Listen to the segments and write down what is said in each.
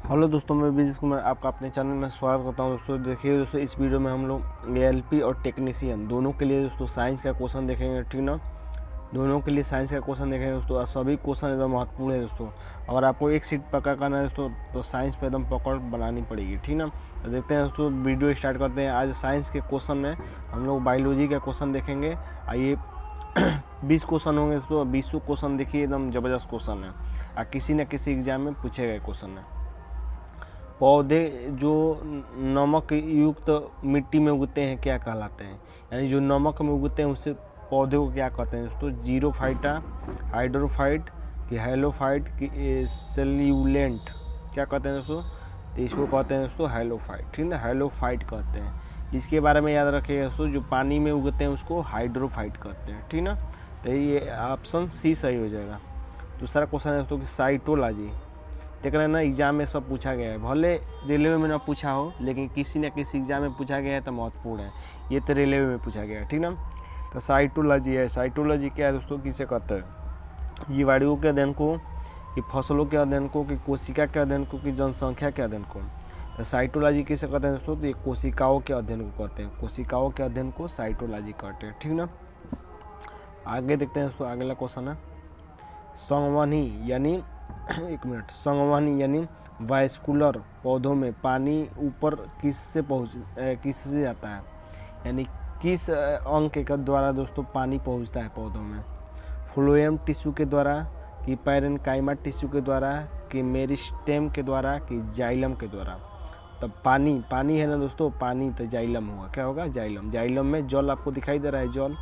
Hello दोस्तों, मैं ब्रिजेश कुमार आपका अपने चैनल में स्वागत करता हूं। दोस्तों देखिए दोस्तों, इस वीडियो में हम लोग एएलपी और टेक्नीशियन दोनों के लिए दोस्तों साइंस का क्वेश्चन देखेंगे, ठीक ना। दोनों के लिए साइंस का क्वेश्चन देखेंगे दोस्तों, और सभी क्वेश्चन एकदम महत्वपूर्ण है दोस्तों। अगर आपको एक सीट पक्का करना है दोस्तों तो साइंस पे एकदम पकड़ बनानी पड़ेगी, ठीक ना। तो देखते हैं दोस्तों, वीडियो स्टार्ट करते हैं। आज साइंस के क्वेश्चन में हम लोग बायोलॉजी का क्वेश्चन देखेंगे। आइए 20 क्वेश्चन होंगे दोस्तों, 20 क्वेश्चन देखिए, एकदम ज़बरदस्त क्वेश्चन है और किसी न किसी एग्जाम में पूछे गए क्वेश्चन है। पौधे जो नमक युक्त मिट्टी में उगते हैं क्या कहलाते हैं, यानी जो नमक में उगते हैं उससे पौधे को क्या कहते हैं दोस्तों? जीरोफाइटा, हाइड्रोफाइट कि हेलोफाइट कि सेल्यूलेंट, क्या कहते हैं दोस्तों? तो इसको कहते हैं दोस्तों हेलोफाइट, ठीक है, हेलोफाइट कहते हैं। इसके बारे में याद रखिएगा दोस्तों, जो पानी में उगते हैं उसको हाइड्रोफाइट कहते हैं, ठीक ना। तो ये ऑप्शन सी सही हो जाएगा। दूसरा क्वेश्चन है दोस्तों कि साइटोलॉजी, देख रहे हैं ना, एग्जाम में सब पूछा गया है। भले रेलवे में ना पूछा हो, लेकिन किसी न किसी एग्जाम में पूछा गया है तो महत्वपूर्ण है। ये तो रेलवे में पूछा गया है, ठीक ना। तो साइटोलॉजी है। साइटोलॉजी क्या है दोस्तों, किसे कहते हैं? जीवाणुओं के अध्ययन को, कि फसलों के अध्ययन को, कि कोशिका के अध्ययन को, कि जनसंख्या के अध्ययन को। तो साइटोलॉजी किसे कहते हैं दोस्तों? तो ये कोशिकाओं के अध्ययन को कहते हैं। कोशिकाओं के अध्ययन को साइटोलॉजी कहते हैं, ठीक ना। आगे देखते हैं दोस्तों, अगला क्वेश्चन है संवहनी, यानी संवहनी यानी वास्कुलर पौधों में पानी ऊपर किससे जाता है, यानी किस अंग के द्वारा दोस्तों पानी पहुंचता है पौधों में? फ्लोएम टिश्यू के द्वारा, कि पैरेन्काइमा टिश्यू के द्वारा, कि मेरिस्टेम के द्वारा, कि जाइलम के द्वारा। तब पानी है ना दोस्तों, पानी तो जाइलम होगा। क्या होगा? जाइलम। जाइलम में जल आपको दिखाई दे रहा है, जल,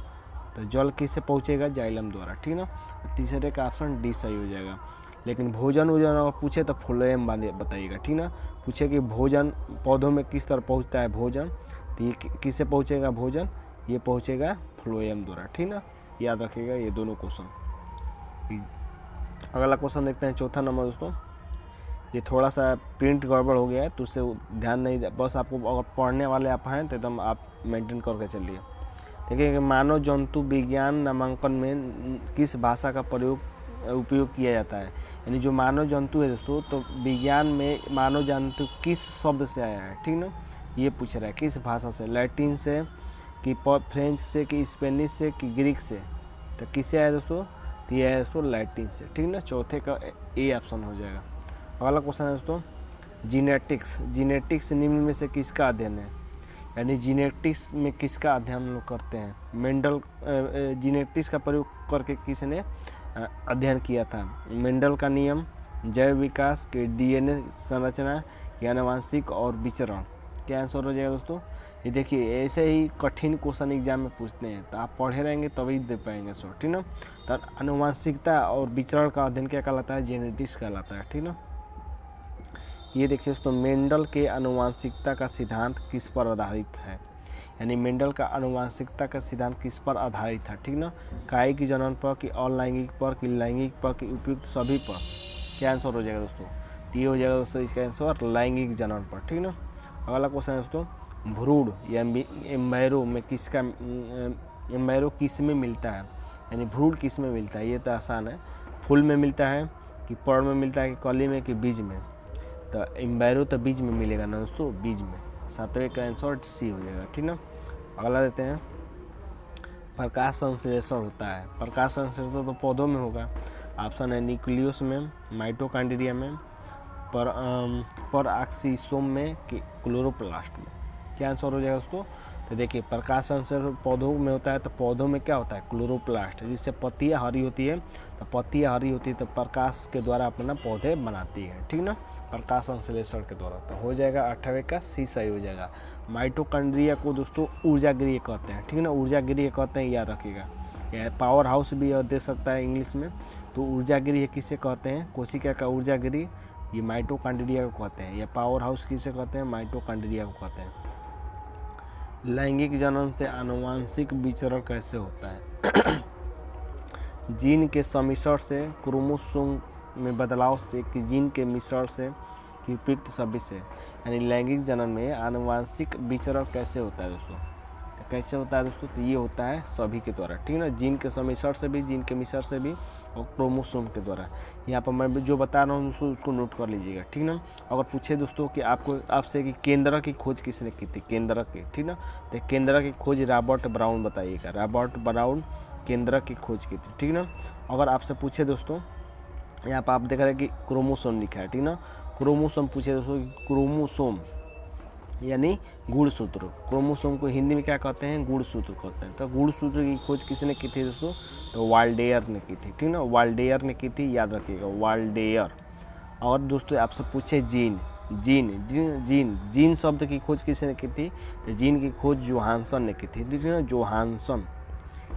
तो जल किससे पहुँचेगा? जाइलम द्वारा, ठीक ना। तीसरे का ऑप्शन डी सही हो जाएगा। लेकिन भोजन अगर पूछे तो फ्लोएम बताइएगा, ठीक ना। पूछे कि भोजन पौधों में किस तरह पहुंचता है भोजन, तो ये किससे पहुंचेगा भोजन? ये पहुंचेगा फ्लोएम द्वारा, ठीक ना। याद रखिएगा ये दोनों क्वेश्चन। अगला क्वेश्चन देखते हैं, चौथा नंबर दोस्तों। ये थोड़ा सा प्रिंट गड़बड़ हो गया है तो उससे ध्यान नहीं, बस आपको अगर पढ़ने वाले आप हैं तो एकदम आप मेंटेन करके चलिए। देखिए कि मानव जंतु विज्ञान नामांकन में किस भाषा का उपयोग किया जाता है, यानी जो मानव जंतु है दोस्तों, तो विज्ञान में मानव जंतु किस शब्द से आया है, ठीक ना। ये पूछ रहा है किस भाषा से, लैटिन से, कि फ्रेंच से, कि स्पेनिश से, कि ग्रीक से। तो किससे आया दोस्तों? तो ये है दोस्तों लैटिन से, ठीक ना। चौथे का ए ऑप्शन हो जाएगा। अगला क्वेश्चन है दोस्तों जीनेटिक्स। जीनेटिक्स निम्न में से किसका अध्ययन है, यानी जीनेटिक्स में किसका अध्ययन हम लोग करते हैं? मेंडल जीनेटिक्स का प्रयोग करके किसने अध्ययन किया था? मेंडल का नियम, जैव विकास, के डीएनए संरचना, या आनुवंशिक और विचरण। क्या आंसर हो जाएगा दोस्तों? ये देखिए ऐसे ही कठिन क्वेश्चन एग्जाम में पूछते हैं, तो आप पढ़े रहेंगे तभी दे पाएंगे सर, ठीक ना। तो आनुवंशिकता और विचरण का अध्ययन क्या कहलाता है? जेनेटिक्स कहलाता है, ठीक ना। ये देखिए दोस्तों, मेंडल के आनुवंशिकता का सिद्धांत किस पर आधारित है, यानी मेंडल का आनुवंशिकता का सिद्धांत किस पर आधारित था, ठीक ना। कायिक जनन पर, कि अलैंगिक पर, कि लैंगिक पर, कि उपयुक्त सभी पर। क्या आंसर हो जाएगा दोस्तों? तो ये हो जाएगा दोस्तों इसका आंसर लैंगिक जनन पर, ठीक ना। अगला क्वेश्चन है दोस्तों भ्रूण या एम्ब्रायो में एम्ब्रायो किस में मिलता है, यानी भ्रूण किस में मिलता है? ये तो आसान है। फूल में मिलता है, कि पर्ण में मिलता है, कि कली में, कि बीज में। तो एम्ब्रायो तो बीज में मिलेगा ना दोस्तों, बीज में। सातवें का आंसर सी हो जाएगा, ठीक ना। अगला देते हैं प्रकाश संश्लेषण होता है। प्रकाश संश्लेषण तो पौधों में होगा। ऑप्शन है न्यूक्लियस में, माइटोकॉन्ड्रिया में, पर ऑक्सीसोम में, कि क्लोरोप्लास्ट में। क्या आंसर हो जाएगा दोस्तों? तो देखिए प्रकाश संश्लेषण पौधों में होता है, तो पौधों में क्या होता है? क्लोरोप्लास्ट, जिससे पत्तियाँ हरी होती है। तो पत्तियाँ हरी होती है तो प्रकाश के द्वारा अपना पौधे बनाती है, ठीक ना, प्रकाश संश्लेषण के द्वारा। तो हो जाएगा 8वें का सी सही हो जाएगा। माइटोकॉन्ड्रिया को दोस्तों ऊर्जा गृह कहते हैं, ठीक ना, ऊर्जा गृह कहते हैं, याद रखिएगा। यह पावर हाउस भी दे सकता है इंग्लिश में। तो ऊर्जा गृह किसे कहते हैं? कोशिका का ऊर्जा गृह ये माइटोकॉन्ड्रिया को कहते हैं। या पावर हाउस किसे कहते हैं? माइटोकॉन्ड्रिया को कहते हैं। लैंगिक जनन से आनुवंशिक विचरण कैसे होता है? जीन के सम्मिश्रण से, क्रोमोसोम में बदलाव से, कि जीन के मिश्रण से, कि उपयुक्त सभी से। यानी लैंगिक जनन में आनुवंशिक विचरण कैसे होता है दोस्तों? तो कैसे होता है दोस्तों, तो ये होता है सभी के द्वारा, ठीक ना, जीन के समिश्रण से भी, जीन के मिश्रण से भी और क्रोमोसोम के द्वारा। यहाँ पर मैं जो बता रहा हूँ दोस्तों उसको नोट कर लीजिएगा, ठीक ना। अगर पूछे दोस्तों कि आपसे कि केंद्र की खोज किसने की थी, केंद्र की, ठीक ना, तो केंद्र की खोज रॉबर्ट ब्राउन बताइएगा, रॉबर्ट ब्राउन केंद्र की खोज की थी, ठीक ना। अगर आपसे पूछे दोस्तों, यहाँ पर आप देख रहे हैं कि क्रोमोसोम लिखा है, ठीक ना, क्रोमोसोम पूछे दोस्तों, क्रोमोसोम यानी गुणसूत्र, क्रोमोसोम को हिंदी में क्या कहते हैं, गुणसूत्र कहते हैं। तो गुणसूत्र की खोज किसने की थी दोस्तों, तो वाल्डेयर ने की थी, ठीक ना, वाल्डेयर ने की थी, याद रखिएगा वाल्डेयर। और दोस्तों आपसे पूछे gene, gene gene gene gene शब्द की खोज किसने की थी, तो जीन की खोज जोहानसन ने की थी, ठीक है ना, जोहानसन।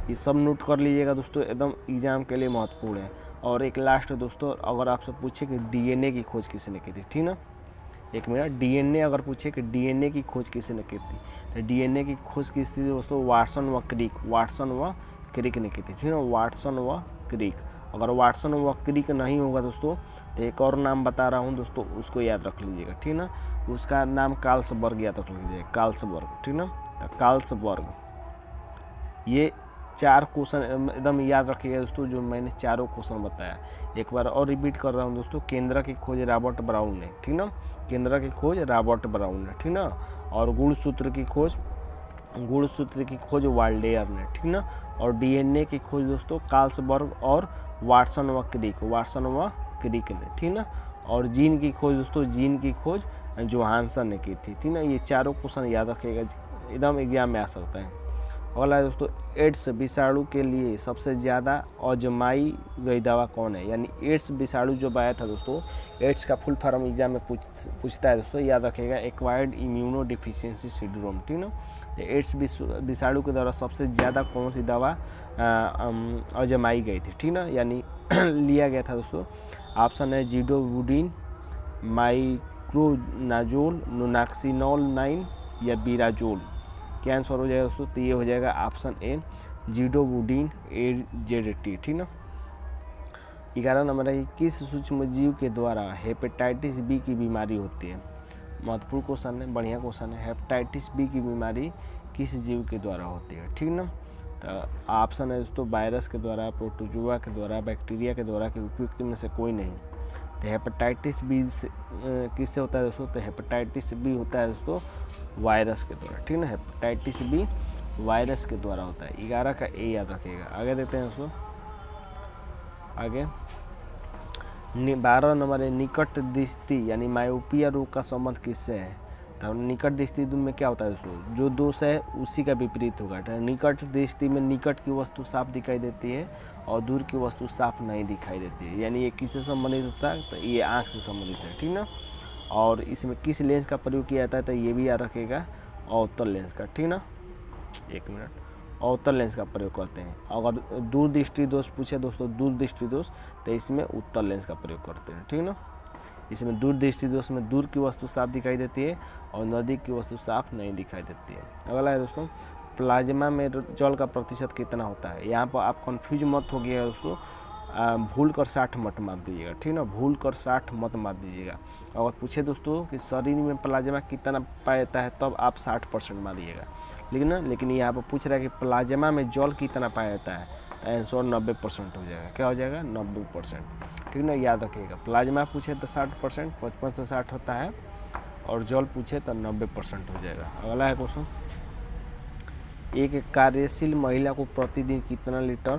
ये सब नोट कर लीजिएगा दोस्तों, एकदम एग्जाम के लिए महत्वपूर्ण है। और एक लास्ट दोस्तों, अगर आपसे पूछे कि डीएनए की खोज किसने की थी, ठीक ना, एक मिनट, डीएनए अगर पूछे कि डीएनए की खोज किसने की थी, तो डीएनए की खोज किस थी दोस्तों, वाटसन व क्रिक, वाटसन व क्रिक ने की थी, ठीक है, वाटसन व क्रिक। अगर वाटसन व क्रिक नहीं होगा दोस्तों, तो एक और नाम बता रहा हूँ दोस्तों, उसको याद रख लीजिएगा, ठीक ना, उसका नाम कार्ल्सबर्ग याद रख लीजिएगा, कार्ल्सबर्ग, ठीक ना, तो कार्ल्सबर्ग। ये 4 क्वेश्चन एकदम याद रखिएगा दोस्तों, जो मैंने चारों क्वेश्चन बताया। एक बार और रिपीट कर रहा हूँ दोस्तों, केंद्र की खोज रॉबर्ट ब्राउन ने, ठीक ना, केंद्र की खोज रॉबर्ट ब्राउन ने, ठीक ना, और गुणसूत्र की खोज वाल्डेयर ने, ठीक ना, और डीएनए की खोज दोस्तों कार्ल्सबर्ग और वाटसन व क्रिक, वाटसन व क्रिक ने, ठीक ना, और जीन की खोज दोस्तों, जीन की खोज जोहानसन ने की थी, ठीक ना। ये चारों क्वेश्चन याद रखिएगा, एकदम एग्जाम में आ सकता है। अगला है दोस्तों, एड्स विषाणु के लिए सबसे ज़्यादा आजमाई गई दवा कौन है, यानी एड्स विषाणु जो आया था दोस्तों, एड्स का फुल फॉर्म एग्जाम में पूछता है दोस्तों, याद रखिएगा, एक्वायर्ड इम्यूनो डिफिशियंसी सिंड्रोम, ठीक ना। तो एड्स विषाणु के द्वारा सबसे ज़्यादा कौन सी दवा आजमाई गई थी, ठीक ना, यानी लिया गया था दोस्तों। ऑप्शन है जीडोवुडिन, माइक्रोनाजोल, नोनाक्सिनोल 9 या बिराजोल। क्या आंसर हो जाएगा दोस्तों, तो ये हो जाएगा ऑप्शन ए जीडोवुडिन AZT, ठीक ना। 11 नंबर है, किस सूक्ष्म जीव के द्वारा हेपेटाइटिस बी की बीमारी होती है। महत्वपूर्ण क्वेश्चन है, बढ़िया क्वेश्चन है। हेपेटाइटिस बी की बीमारी किस जीव के द्वारा होती है, ठीक ना। तो ऑप्शन है दोस्तों, वायरस के द्वारा, प्रोटोजुआ के द्वारा, बैक्टीरिया के द्वारा, के उपयुक्त में से कोई नहीं। तो हेपेटाइटिस बी किससे होता है दोस्तों, तो हेपेटाइटिस बी होता है दोस्तों वायरस के द्वारा, ठीक ना, हेपेटाइटिस बी वायरस के द्वारा होता है। 11 का ए याद रखिएगा। आगे देखते हैं दोस्तों, आगे 12 नंबर है, निकट दृष्टि यानी मायोपिया रोग का संबंध किससे है। तो निकट दृष्टि में क्या होता है दोस्तों, जो दोष है उसी का विपरीत होगा। तो निकट दृष्टि में निकट की वस्तु साफ दिखाई देती है और दूर की वस्तु साफ नहीं दिखाई देती है, यानी ये किससे संबंधित होता है, तो ये आँख से संबंधित है, ठीक ना। और इसमें किस लेंस का प्रयोग किया जाता है, तो ये भी याद रखेगा, अवतल लेंस का, ठीक ना। एक मिनट, अवतल लेंस का प्रयोग करते हैं। अगर दूर दृष्टि दोष पूछे दोस्तों, दूर दृष्टि दोष, तो इसमें उत्तल लेंस का प्रयोग करते हैं, ठीक ना। इसमें दूर दृष्टि दोष में दूर की वस्तु साफ दिखाई देती है और नज़दीक की वस्तु साफ नहीं दिखाई देती है। अगला है दोस्तों, प्लाज्मा में जल का प्रतिशत कितना होता है। यहाँ पर आप कंफ्यूज मत हो गया दोस्तों, भूल कर 60 मत मार दीजिएगा, ठीक ना, भूल कर 60 मत मार दीजिएगा। अगर पूछे दोस्तों कि शरीर में प्लाज्मा कितना पाया जाता है, तब आप 60% मारिएगा, लेकिन यहाँ पर पूछ रहा है कि प्लाज्मा में जल कितना पाया जाता है, तो आंसर 90% हो जाएगा। क्या हो जाएगा, 90%, ठीक ना, याद रखिएगा। प्लाज्मा पूछे तो 60%, 55 से 60 होता है, और जल पूछे तो 90% हो जाएगा। अगला है क्वेश्चन, एक कार्यशील महिला को प्रतिदिन कितना लीटर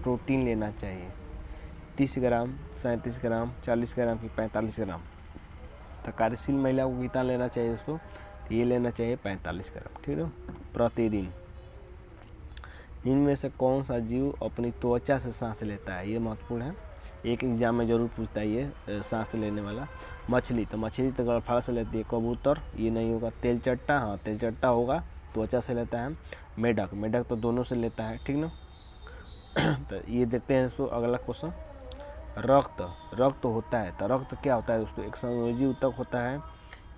प्रोटीन लेना चाहिए। 30 ग्राम, 37 ग्राम, 40 ग्राम की 45 ग्राम। तो कार्यशील महिला को कितना लेना चाहिए दोस्तों, तो ये लेना चाहिए 45 ग्राम, ठीक है, प्रतिदिन। इनमें से कौन सा जीव अपनी त्वचा से सांस लेता है, ये महत्वपूर्ण है, एक एग्जाम में जरूर पूछता है ये सांस लेने वाला। मछली, तो मछली तो गड़फड़ा से लेती है। कबूतर, ये नहीं होगा। तेलचट्टा, हाँ तेलचट्टा होगा, त्वचा से लेता है। मेढक, मेढक तो दोनों से लेता है, ठीक ना। तो ये देखते हैं दोस्तों अगला क्वेश्चन, रक्त, रक्त होता है, तो रक्त क्या होता है दोस्तों, एक संयोजी ऊतक होता है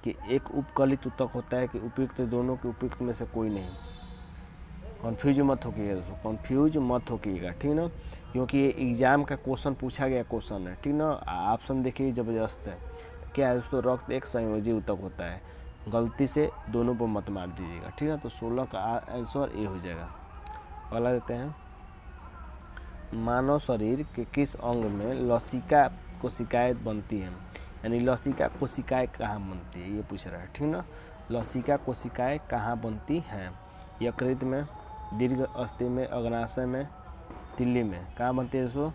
कि एक उपकलित ऊतक होता है कि उपयुक्त, दोनों के उपयुक्त में से कोई नहीं। कन्फ्यूज मत होइएगा दोस्तों, कन्फ्यूज मत होइएगा, ठीक ना, क्योंकि ये एग्जाम का क्वेश्चन पूछा गया क्वेश्चन है, ठीक ना। ऑप्शन देखिए जबरदस्त है। क्या है दोस्तों, रक्त एक संयोजी ऊतक होता है गलती से दोनों पर मत मार दीजिएगा, ठीक है। तो 16 का आंसर ए हो जाएगा। अगला देते हैं, मानव शरीर के किस अंग में लसिका कोशिकाएं बनती हैं, यानी लसिका कोशिकाएं कहाँ बनती है ये पूछ रहा है, ठीक ना। लसिका कोशिकाएं कहाँ बनती हैं, यकृत में, दीर्घ अस्थि में, अग्नाशय में, तिल्ली में, कहाँ बनती है दोस्तों।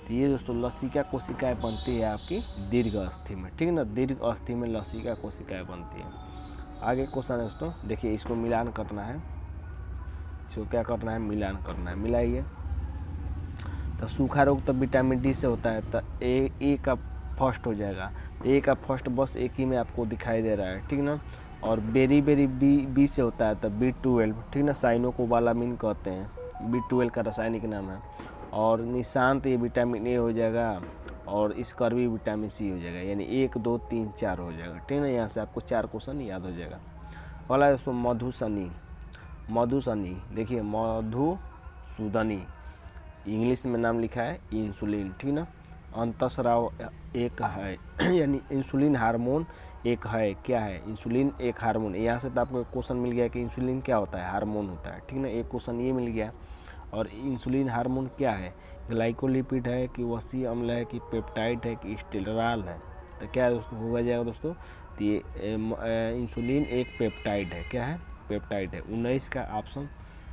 तो ये दोस्तों लसिका कोशिकाएं बनती है आपकी दीर्घ अस्थि में, ठीक ना। दीर्घ अस्थि में लसिका कोशिकाएं बनती हैं। आगे क्वेश्चन है दोस्तों, देखिए इसको मिलान करना है, इसको क्या करना है, मिलान करना है, मिलाइए। तो सूखा रोग तो विटामिन डी से होता है, तो ए का फर्स्ट हो जाएगा। तो ए का फर्स्ट बस एक ही में आपको दिखाई दे रहा है, ठीक ना। और बेरी बेरी बी से होता है, तो B12, ठीक ना, साइनोकोबालामिन कहते हैं, B12 का रासायनिक नाम है। और निशांत ये विटामिन ए हो जाएगा, और स्कर्वी विटामिन सी हो जाएगा, यानी 1 2 3 4 हो जाएगा, ठीक ना। यहाँ से आपको 4 क्वेश्चन याद हो जाएगा। अगला दोस्तों मधुसनी, मधुसनी देखिए मधुसूदनी, इंग्लिश में नाम लिखा है इंसुलिन, ठीक ना। अंतस्राव एक है यानी इंसुलिन हार्मोन एक है, क्या है, इंसुलिन एक हार्मोन। यहाँ से तो आपको क्वेश्चन मिल गया कि इंसुलिन क्या होता है, हार्मोन होता है, ठीक ना। एक क्वेश्चन ये मिल गया। और इंसुलिन हार्मोन क्या है, ग्लाइकोलिपिड है कि वसी अम्ल है कि पेप्टाइड है कि स्टेरॉल है। तो क्या होगा जाएगा दोस्तों, तो ये इंसुलिन एक पेप्टाइड है, क्या है, पेप्टाइड है। 19 का ऑप्शन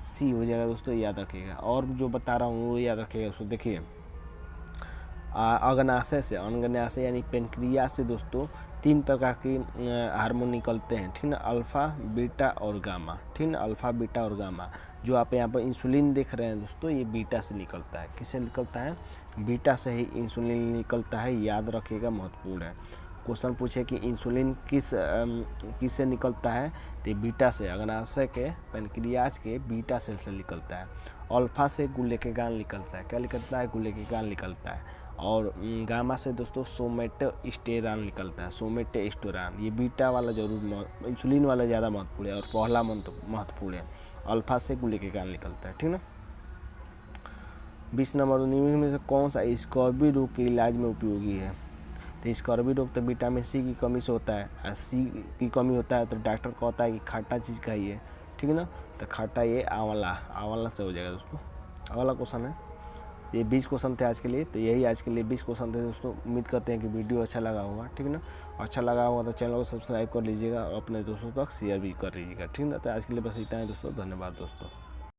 सी हो जाएगा दोस्तों, याद रखिएगा। और जो बता रहा हूँ वो याद रखिएगा दोस्तों। देखिए अग्नाशय से, अग्नाशय यानी पेनक्रियास से दोस्तों 3 प्रकार की हार्मोन निकलते हैं, ठीक ना, अल्फ़ा बीटा और गामा, ठीक ना, अल्फ़ा बीटा और गामा। जो आप यहाँ पर इंसुलिन देख रहे हैं दोस्तों, ये बीटा से निकलता है। किससे निकलता है, बीटा से ही इंसुलिन निकलता है, याद रखिएगा, महत्वपूर्ण है। क्वेश्चन पूछे कि इंसुलिन किससे निकलता है, तो बीटा से, अग्नाशय के पेनक्रियाज के बीटा सेल से निकलता है। अल्फा से गुलेकेगान निकलता है, क्या निकलता है, गुलेकेगान निकलता है। और गामा से दोस्तों सोमेटोस्टेरान निकलता है, सोमेटोस्टेरान। ये बीटा वाला जरूर, इंसुलिन वाला ज़्यादा महत्वपूर्ण है, और पहला महत्वपूर्ण है। अल्फा से गुलेकेगान निकलता है, ठीक ना। 20 नंबर, निम्न में से कौन सा स्कर्वी रोग के इलाज में उपयोगी है। तो स्कर्वी रोग तो विटामिन सी की कमी से होता है, और सी की कमी होता है तो डॉक्टर कहता है कि खट्टा चीज़ खाइए, ठीक है ना। तो खट्टा ये आंवला से हो जाएगा दोस्तों। अगला क्वेश्चन है, ये 20 क्वेश्चन थे आज के लिए, तो यही आज के लिए 20 क्वेश्चन थे दोस्तों। उम्मीद करते हैं कि वीडियो अच्छा लगा होगा, ठीक है ना। अच्छा लगा होगा तो चैनल को सब्सक्राइब कर लीजिएगा और अपने दोस्तों तक शेयर भी कर लीजिएगा, ठीक है ना। तो आज के लिए बस इतना है दोस्तों, धन्यवाद दोस्तों।